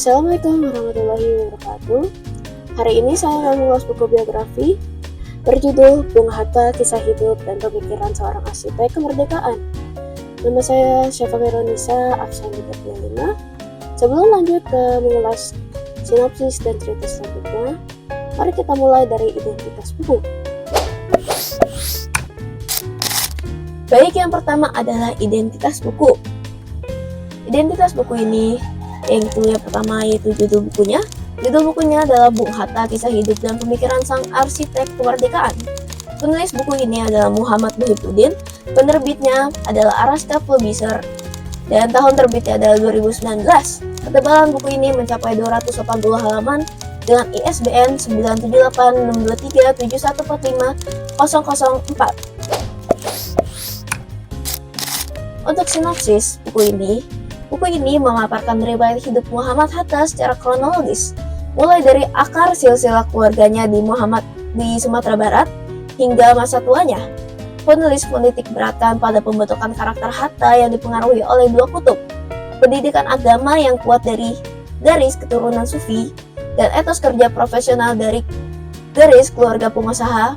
Assalamualaikum warahmatullahi wabarakatuh. Hari ini saya akan mengulas buku biografi berjudul Bung Hatta, Kisah Hidup dan Pemikiran Seorang Arsitek Kemerdekaan. Nama saya Syafa Veronisa, absen 35. Sebelum lanjut ke mengulas sinopsis dan cerita selanjutnya, mari kita mulai dari identitas buku. Baik, yang pertama adalah identitas buku. Identitas buku ini yang pertama yaitu judul bukunya. Judul bukunya adalah Bung Hatta, Kisah Hidup dan Pemikiran Sang Arsitek Kemerdekaan. Penulis buku ini adalah Muhammad Muhibbuddin. Penerbitnya adalah Araska Publisher dan tahun terbitnya adalah 2019. Ketebalan buku ini mencapai 280 halaman dengan ISBN 9786237145004. Untuk sinopsis buku ini memaparkan riwayat hidup Muhammad Hatta secara kronologis, mulai dari akar silsilah keluarganya di Sumatera Barat hingga masa tuanya. Penulis menitik beratkan pada pembentukan karakter Hatta yang dipengaruhi oleh dua kutub, pendidikan agama yang kuat dari garis keturunan Sufi dan etos kerja profesional dari garis keluarga pengusaha.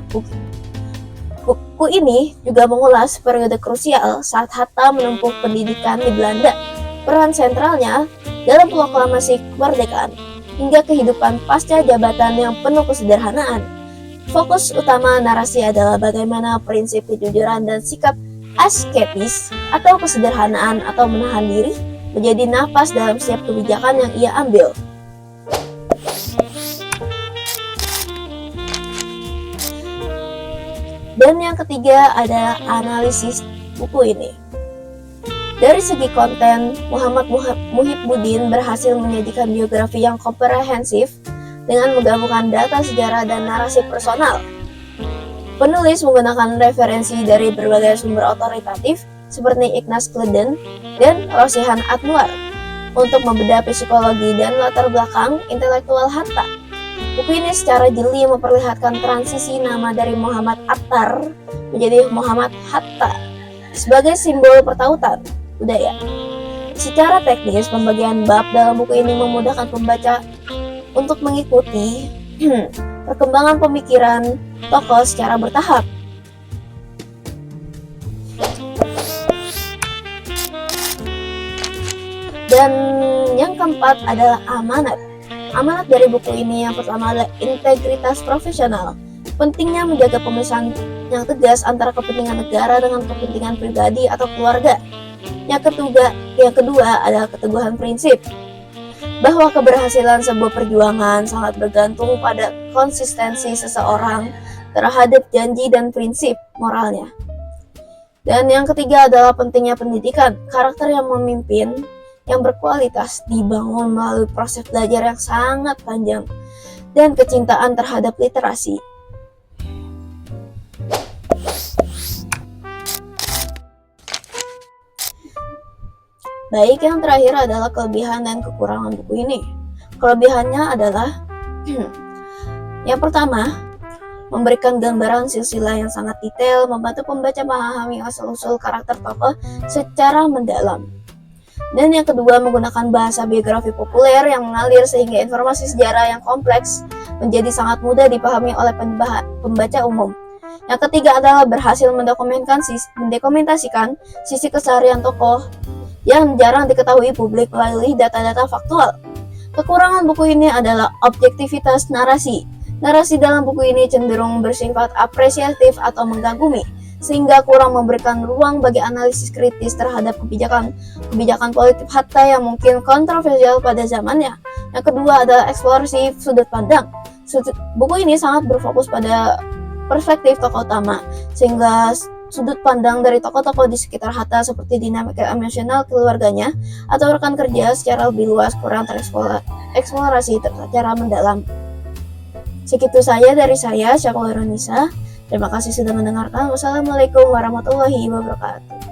Buku ini juga mengulas periode krusial saat Hatta menempuh pendidikan di Belanda, peran sentralnya dalam proklamasi kemerdekaan, hingga kehidupan pasca jabatan yang penuh kesederhanaan. Fokus utama narasi adalah bagaimana prinsip kejujuran dan sikap askepis atau kesederhanaan atau menahan diri menjadi napas dalam setiap kebijakan yang ia ambil. Dan yang ketiga adalah analisis buku ini. Dari segi konten, Muhammad Muhibbuddin berhasil menyajikan biografi yang komprehensif dengan menggabungkan data sejarah dan narasi personal. Penulis menggunakan referensi dari berbagai sumber otoritatif seperti Ignaz Kleden dan Rosihan Anwar untuk membedah psikologi dan latar belakang intelektual Hatta. Buku ini secara jeli memperlihatkan transisi nama dari Muhammad Attar menjadi Muhammad Hatta sebagai simbol pertautan budaya. Secara teknis, pembagian bab dalam buku ini memudahkan pembaca untuk mengikuti perkembangan pemikiran tokoh secara bertahap. Dan yang keempat adalah amanat. Amanat dari buku ini yang pertama adalah integritas profesional. Pentingnya menjaga pemisahan yang tegas antara kepentingan negara dengan kepentingan pribadi atau keluarga. Yang kedua adalah keteguhan prinsip, bahwa keberhasilan sebuah perjuangan sangat bergantung pada konsistensi seseorang terhadap janji dan prinsip moralnya. Dan yang ketiga adalah pentingnya pendidikan. Karakter yang memimpin yang berkualitas dibangun melalui proses belajar yang sangat panjang dan kecintaan terhadap literasi. Baik, yang terakhir adalah kelebihan dan kekurangan buku ini. Kelebihannya adalah yang pertama, memberikan gambaran silsilah yang sangat detail, membantu pembaca memahami asal-usul karakter tokoh secara mendalam. Dan yang kedua, menggunakan bahasa biografi populer yang mengalir sehingga informasi sejarah yang kompleks menjadi sangat mudah dipahami oleh pembaca umum. Yang ketiga adalah berhasil mendokumentasikan sisi keseharian tokoh yang jarang diketahui publik melalui data-data faktual. Kekurangan buku ini adalah objektivitas narasi. Narasi dalam buku ini cenderung bersifat apresiatif atau mengganggu, sehingga kurang memberikan ruang bagi analisis kritis terhadap kebijakan politik Hatta yang mungkin kontroversial pada zamannya. Yang kedua adalah eksplorasi sudut pandang. Buku ini sangat berfokus pada perspektif tokoh utama, sehingga sudut pandang dari tokoh-tokoh di sekitar Hatta seperti dinamika emosional keluarganya atau rekan kerja secara lebih luas kurang tereksplorasi secara mendalam. Segitu saja dari saya, Syafa Veronisa. Terima kasih sudah mendengarkan. Wassalamualaikum warahmatullahi wabarakatuh.